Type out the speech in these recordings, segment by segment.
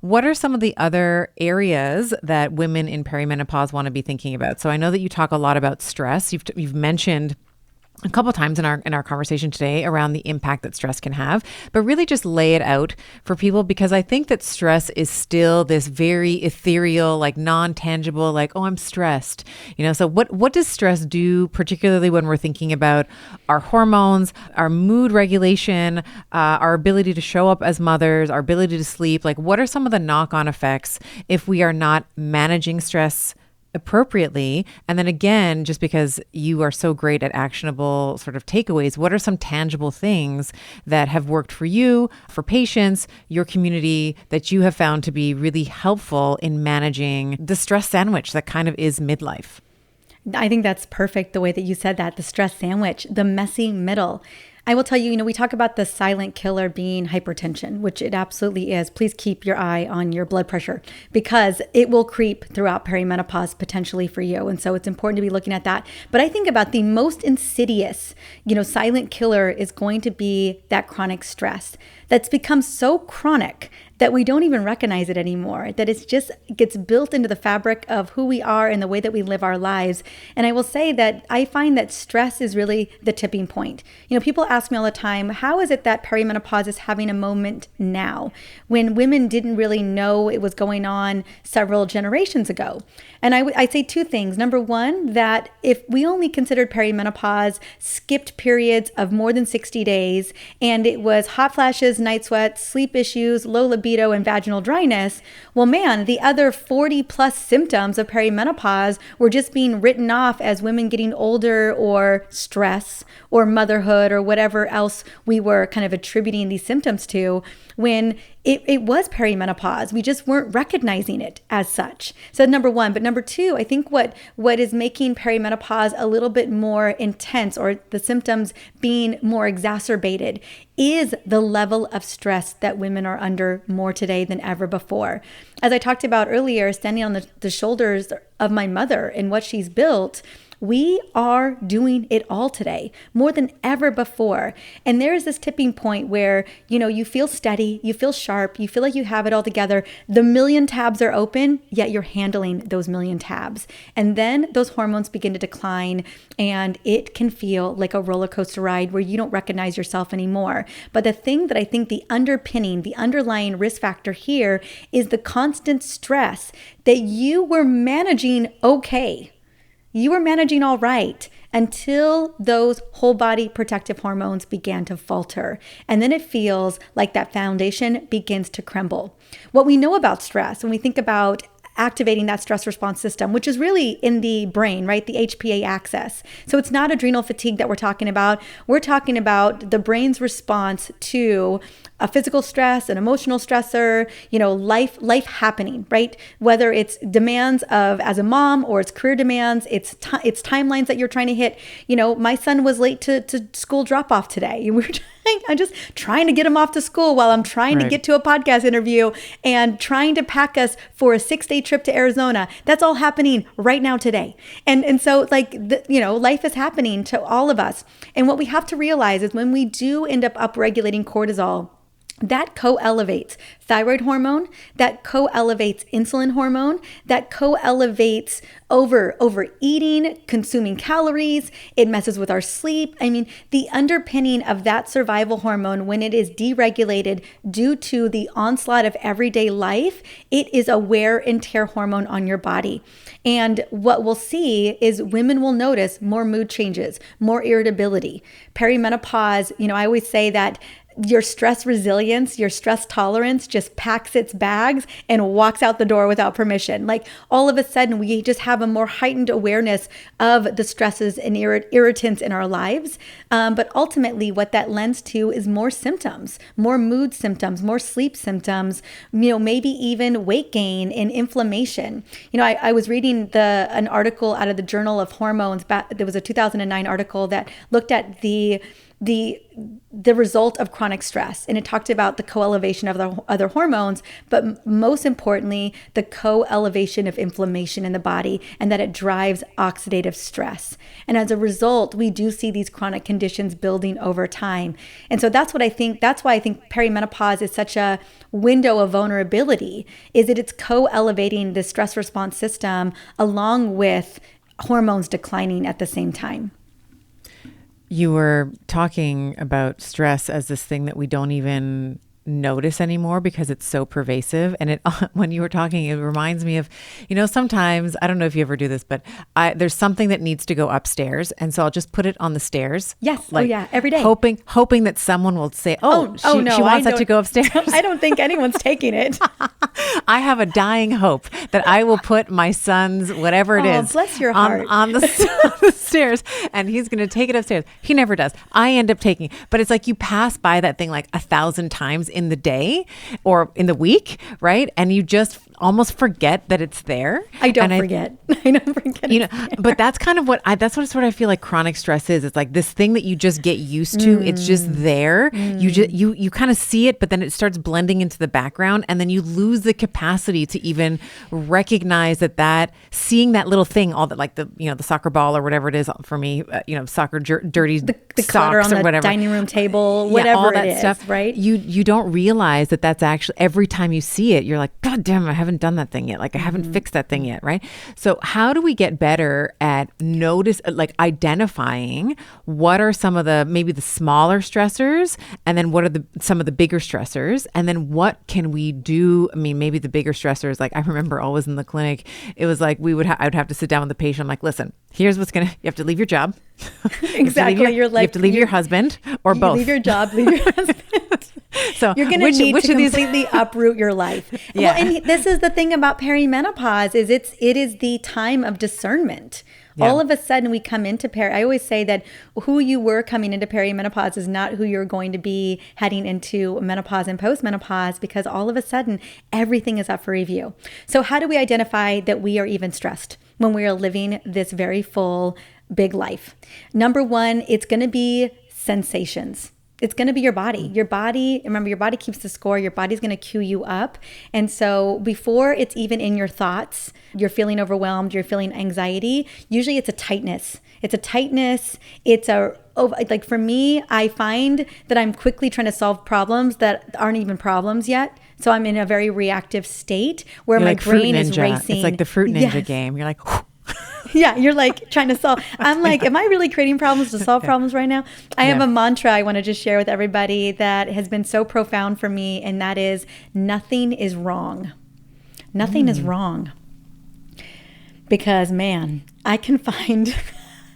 What are some of the other areas that women in perimenopause want to be thinking about? So I know that you talk a lot about stress. You've mentioned a couple of times in our conversation today around the impact that stress can have, but really just lay it out for people, because I think that stress is still this very ethereal, like non-tangible, like, oh, I'm stressed. So what does stress do, particularly when we're thinking about our hormones, our mood regulation, our ability to show up as mothers, our ability to sleep? Like, what are some of the knock-on effects if we are not managing stress appropriately? And then again, just because you are so great at actionable sort of takeaways, what are some tangible things that have worked for you, for patients, your community, that you have found to be really helpful in managing the stress sandwich that kind of is midlife? I think that's perfect the way that you said that, the stress sandwich, the messy middle. I will tell you, we talk about the silent killer being hypertension, which it absolutely is. Please keep your eye on your blood pressure because it will creep throughout perimenopause potentially for you. And so it's important to be looking at that. But I think about the most insidious, silent killer is going to be that chronic stress that's become so chronic that we don't even recognize it anymore, that it just gets built into the fabric of who we are and the way that we live our lives. And I will say that I find that stress is really the tipping point. People ask me all the time, how is it that perimenopause is having a moment now when women didn't really know it was going on several generations ago? And I'd say two things. Number one, that if we only considered perimenopause skipped periods of more than 60 days, and it was hot flashes, night sweats, sleep issues, low libido, and vaginal dryness, well, man, the other 40 plus symptoms of perimenopause were just being written off as women getting older or stress or motherhood or whatever else we were kind of attributing these symptoms to, when it was perimenopause. We just weren't recognizing it as such. So number one. But number two, I think what is making perimenopause a little bit more intense, or the symptoms being more exacerbated, is the level of stress that women are under more today than ever before. As I talked about earlier, standing on the shoulders of my mother and what she's built, we are doing it all today, more than ever before. And there is this tipping point where, you feel steady, you feel sharp, you feel like you have it all together. The million tabs are open, yet you're handling those million tabs. And then those hormones begin to decline, and it can feel like a roller coaster ride where you don't recognize yourself anymore. But the thing that I think the underlying risk factor here is the constant stress that you were managing okay. You were managing all right until those whole body protective hormones began to falter. And then it feels like that foundation begins to crumble. What we know about stress, when we think about activating that stress response system, which is really in the brain, right? The HPA axis. So it's not adrenal fatigue that we're talking about. We're talking about the brain's response to a physical stress, an emotional stressor, life happening, right? Whether it's demands of as a mom, or it's career demands, it's timelines that you're trying to hit. My son was late to school drop off today. I'm just trying to get him off to school while I'm trying to get to a podcast interview and trying to pack us for a 6-day trip to Arizona. That's all happening right now today. And so life is happening to all of us. And what we have to realize is when we do end up upregulating cortisol, that co-elevates thyroid hormone, that co-elevates insulin hormone, that co-elevates overeating, consuming calories. It messes with our sleep. I mean, the underpinning of that survival hormone, when it is deregulated due to the onslaught of everyday life, it is a wear and tear hormone on your body. And what we'll see is women will notice more mood changes, more irritability. Perimenopause, I always say that your stress resilience, your stress tolerance just packs its bags and walks out the door without permission. Like all of a sudden, we just have a more heightened awareness of the stresses and irritants in our lives. But ultimately, what that lends to is more symptoms, more mood symptoms, more sleep symptoms, maybe even weight gain and inflammation. I was reading an article out of the Journal of Hormones. There was a 2009 article that looked at the the result of chronic stress. And it talked about the co-elevation of the other hormones, but most importantly, the co-elevation of inflammation in the body, and that it drives oxidative stress. And as a result, we do see these chronic conditions building over time. And so that's why I think perimenopause is such a window of vulnerability, is that it's co-elevating the stress response system along with hormones declining at the same time. You were talking about stress as this thing that we don't even notice anymore because it's so pervasive. And when you were talking, it reminds me of, sometimes, I don't know if you ever do this, but there's something that needs to go upstairs. And so I'll just put it on the stairs. Yes. Every day. Hoping that someone will say, no, she wants that to go upstairs. I don't think anyone's taking it. I have a dying hope that I will put my son's, whatever it is, bless your heart, on the stairs, and he's going to take it upstairs. He never does. I end up taking, but it's like you pass by that thing like 1,000 times in the day or in the week, right? And you just almost forget that it's there. I don't forget. But that's kind of that's what I feel like chronic stress is. It's like this thing that you just get used to. It's just there. You kind of see it, but then it starts blending into the background, and then you lose the capacity to even recognize that seeing that little thing, all that, like the soccer ball or whatever it is for me, soccer dirty the socks on or whatever, the dining room table, whatever all that it is, stuff, right? You don't realize that that's actually, every time you see it, you're like, God damn, I haven't done that thing yet. Like I haven't fixed that thing yet, right? So how do we get better at identifying what are some of maybe the smaller stressors, and then what are some of the bigger stressors, and then what can we do? I mean, maybe the bigger stressors, like I remember always in the clinic, it was like I would have to sit down with the patient. I'm like, listen, here's you have to leave your job. Exactly. You have to leave your husband or both. Leave your job, leave your husband. So you're going to need to completely uproot your life. Yeah. Well, and this is the thing about perimenopause is it is the time of discernment. Yeah. All of a sudden we come into I always say that who you were coming into perimenopause is not who you're going to be heading into menopause and postmenopause, because all of a sudden everything is up for review. So how do we identify that we are even stressed when we are living this very full, big life? Number one, it's going to be sensations. It's going to be your body. Remember, your body keeps the score. Your body's going to cue you up. And so before it's even in your thoughts, you're feeling overwhelmed, you're feeling anxiety, usually it's a tightness. Like for me, I find that I'm quickly trying to solve problems that aren't even problems yet. So I'm in a very reactive state where my brain is racing. It's like the Fruit Ninja game. You're like, whew. Yeah, you're like trying to solve. I'm like, am I really creating problems to solve problems right now? I have a mantra I want to just share with everybody that has been so profound for me, and that is, nothing is wrong. Nothing is wrong. Because, man, I can find...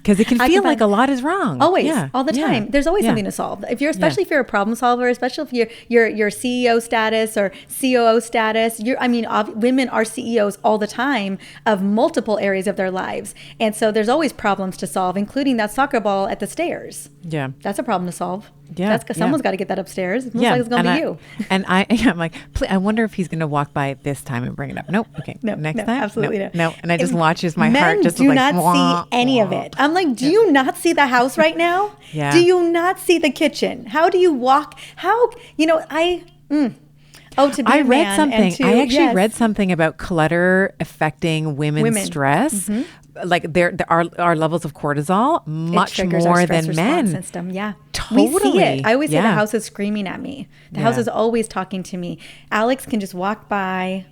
Because it can feel like a lot is wrong. Always, all the time. There's always something to solve. Especially if you're a problem solver, especially if you're CEO status or COO status. Women are CEOs all the time of multiple areas of their lives, and so there's always problems to solve, including that soccer ball at the stairs. Yeah, that's a problem to solve. Yeah, someone's got to get that upstairs. Most likely it's going to be you. And I'm like, I wonder if he's going to walk by this time and bring it up. Nope. Okay. Next time. Absolutely no. And I just watches my heart just do like, not see any of it. I'm like, do you not see the house right now? Yeah. Do you not see the kitchen? How do you walk? I read something. I actually read something about clutter affecting women's stress. Mm-hmm. Like our levels of cortisol much more than men. System. Yeah, totally. We see it. I always say the house is screaming at me. The house is always talking to me. Alex can just walk by.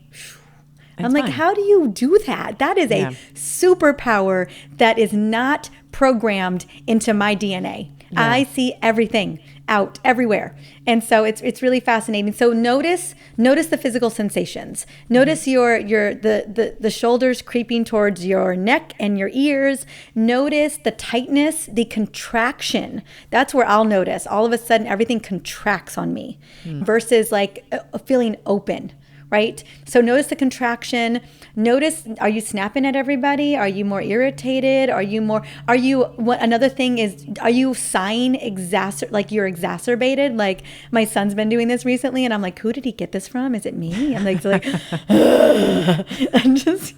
I'm like, how do you do that? That is a superpower that is not programmed into my DNA. Yeah. I see everything out everywhere. And so it's really fascinating. So notice the physical sensations. Notice the shoulders creeping towards your neck and your ears. Notice the tightness, the contraction. That's where I'll notice. All of a sudden, everything contracts on me versus like feeling open. Right? So notice the contraction. Notice, are you snapping at everybody? Are you more irritated? Another thing is, are you sighing like you're exacerbated? Like my son's been doing this recently and I'm like, who did he get this from? Is it me? I'm like I'm just,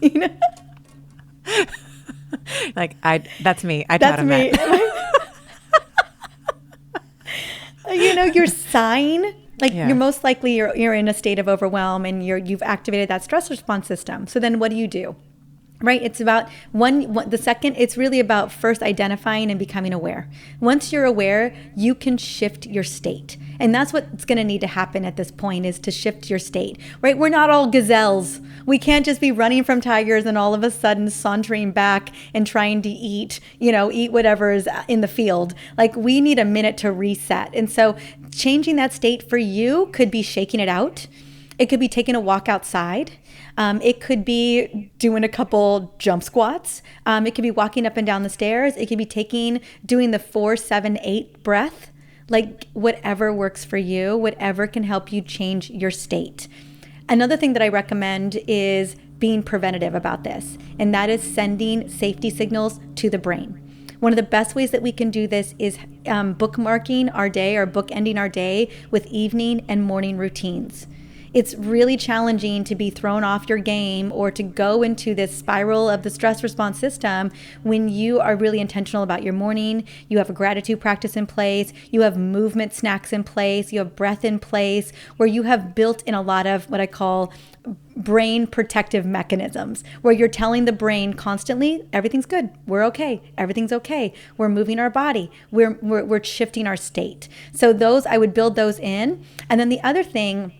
like, that's me. I taught him that. your sign, like Yeah. you're most likely you're in a state of overwhelm and you've activated that stress response system. So then what do? Right? It's about the second, it's really about first identifying and becoming aware. Once you're aware, you can shift your state. And that's what's going to need to happen at this point, is to shift your state, right? We're not all gazelles. We can't just be running from tigers and all of a sudden sauntering back and trying to eat whatever is in the field. Like, we need a minute to reset. And so changing that state for you could be shaking it out. It could be taking a walk outside. It could be doing a couple jump squats. It could be walking up and down the stairs. It could be doing the 4, 7, 8 breath. Like, whatever works for you, whatever can help you change your state. Another thing that I recommend is being preventative about this, and that is sending safety signals to the brain. One of the best ways that we can do this is bookmarking our day, or bookending our day with evening and morning routines. It's really challenging to be thrown off your game or to go into this spiral of the stress response system when you are really intentional about your morning. You have a gratitude practice in place. You have movement snacks in place. You have breath in place, where you have built in a lot of what I call brain protective mechanisms, where you're telling the brain constantly, everything's good, we're okay, everything's okay, we're moving our body, we're shifting our state. So I would build those in. And then the other thing,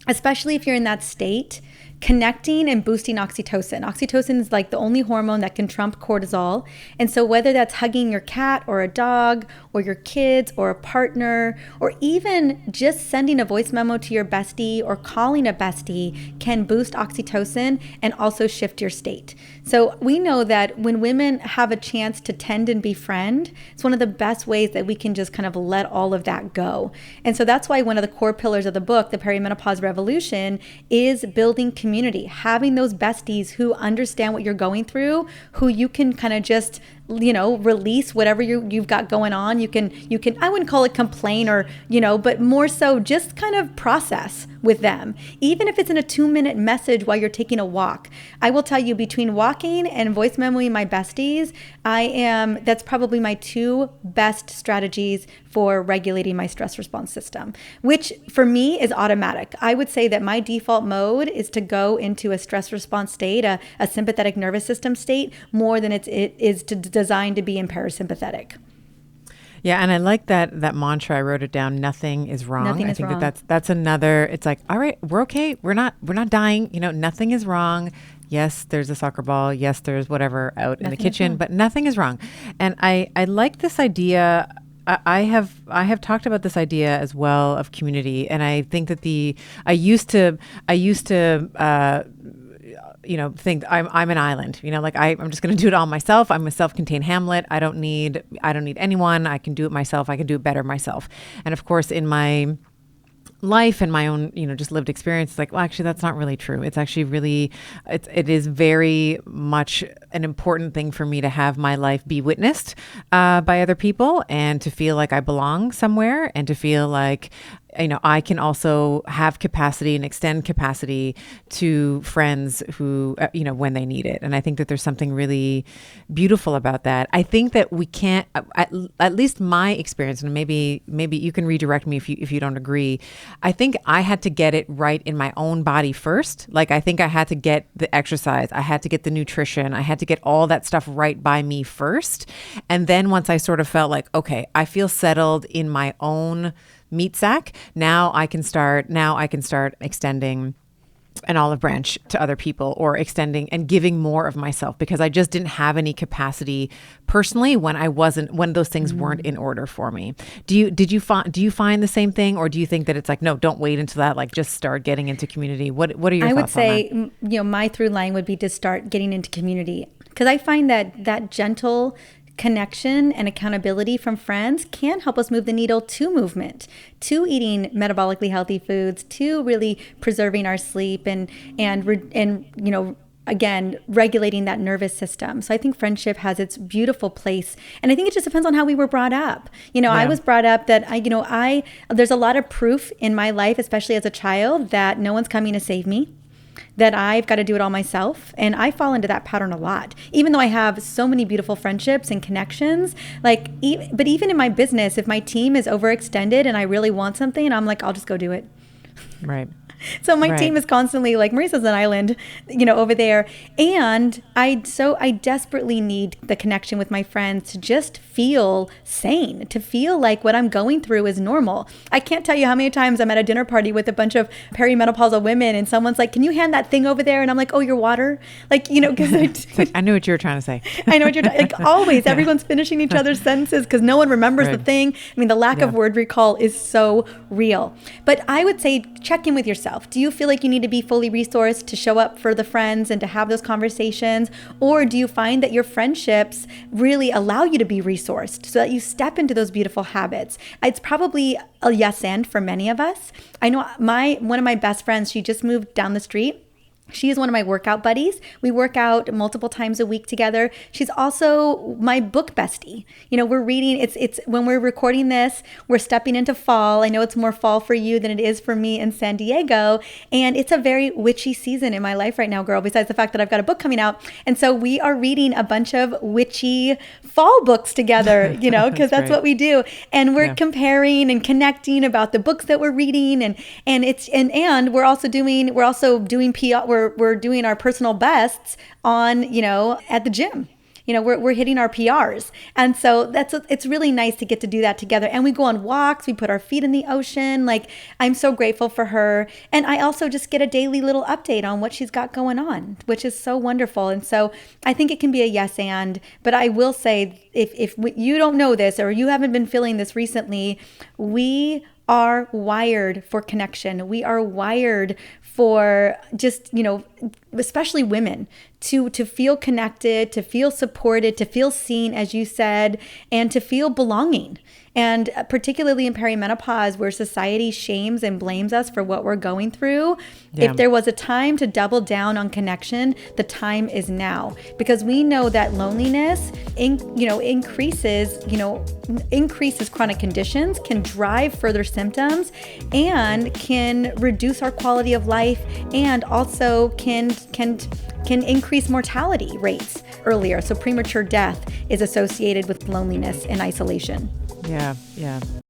especially if you're in that state, connecting and boosting oxytocin. Oxytocin is like the only hormone that can trump cortisol. And so whether that's hugging your cat or a dog or your kids or a partner, or even just sending a voice memo to your bestie or calling a bestie, can boost oxytocin and also shift your state. So we know that when women have a chance to tend and befriend, it's one of the best ways that we can just kind of let all of that go. And so that's why one of the core pillars of the book, The Perimenopause Revolution, is building community, having those besties who understand what you're going through, who you can kind of just release whatever you've got going on. You can, I wouldn't call it complain or, but more so just kind of process with them. Even if it's in a 2-minute message while you're taking a walk. I will tell you, between walking and voice memoing my besties, that's probably my 2 best strategies for regulating my stress response system, which for me is automatic. I would say that my default mode is to go into a stress response state, a sympathetic nervous system state, more than it is designed to be in parasympathetic. Yeah, and I like that mantra. I wrote it down. Nothing is wrong. Nothing I is think wrong. that's another. It's like, all right, we're okay. We're not dying. Nothing is wrong. Yes, there's a soccer ball. Yes, there's whatever out in the kitchen, but nothing is wrong. And I like this idea. I have talked about this idea as well of community, and I think that I used to think I'm an island, I'm just going to do it all myself. I'm a self-contained Hamlet. I don't need anyone. I can do it myself. I can do it better myself. And of course, in my life and my own, just lived experience, it's like, well, actually, that's not really true. It's actually really, it is very much an important thing for me to have my life be witnessed by other people, and to feel like I belong somewhere, and to feel like I can also have capacity and extend capacity to friends who, when they need it. And I think that there's something really beautiful about that. I think that we can't, at least my experience, and maybe you can redirect me if you don't agree. I think I had to get it right in my own body first. Like, I think I had to get the exercise. I had to get the nutrition. I had to get all that stuff right by me first. And then once I sort of felt like, okay, I feel settled in my own meat sack, now I can start extending an olive branch to other people, or extending and giving more of myself, because I just didn't have any capacity personally when those things weren't in order for me. Do you find the same thing, or do you think that it's like, no, don't wait until that, like, just start getting into community? What are your thoughts on that? I would say, my through line would be to start getting into community, because I find that gentle connection and accountability from friends can help us move the needle to movement, to eating metabolically healthy foods, to really preserving our sleep and again, regulating that nervous system. So I think friendship has its beautiful place. And I think it just depends on how we were brought up. I was brought up that there's a lot of proof in my life, especially as a child, that no one's coming to save me. that I've got to do it all myself. And I fall into that pattern a lot, even though I have so many beautiful friendships and connections. Like, but even in my business, if my team is overextended and I really want something, I'm like, I'll just go do it. Right. So my team is constantly like, Marissa's an island, over there. And I desperately need the connection with my friends to just feel sane, to feel like what I'm going through is normal. I can't tell you how many times I'm at a dinner party with a bunch of perimenopausal women and someone's like, can you hand that thing over there? And I'm like, oh, your water? Like, because I knew what you were trying to say. I know what you're like always, everyone's finishing each other's sentences because no one remembers the thing. I mean, the lack of word recall is so real. But I would say check in with yourself. Do you feel like you need to be fully resourced to show up for the friends and to have those conversations? Or do you find that your friendships really allow you to be resourced so that you step into those beautiful habits? It's probably a yes and for many of us. I know one of my best friends, she just moved down the street. She is one of my workout buddies. We work out multiple times a week together. She's also my book bestie. We're reading, it's when we're recording this, we're stepping into fall. I know it's more fall for you than it is for me in San Diego. And it's a very witchy season in my life right now, girl, besides the fact that I've got a book coming out. And so we are reading a bunch of witchy fall books together, because that's what we do. And we're comparing and connecting about the books that we're reading. And we're also doing PR. We're doing our personal bests on, at the gym. We're hitting our PRs. And so it's really nice to get to do that together. And we go on walks, we put our feet in the ocean. Like, I'm so grateful for her. And I also just get a daily little update on what she's got going on, which is so wonderful. And so I think it can be a yes and, but I will say if you don't know this or you haven't been feeling this recently, we are wired for connection. We are wired for just, especially women, to feel connected, to feel supported, to feel seen, as you said, and to feel belonging. And particularly in perimenopause, where society shames and blames us for what we're going through, if there was a time to double down on connection, the time is now. Because we know that loneliness increases chronic conditions, can drive further symptoms, and can reduce our quality of life, and also can increase mortality rates earlier. So premature death is associated with loneliness and isolation. Yeah.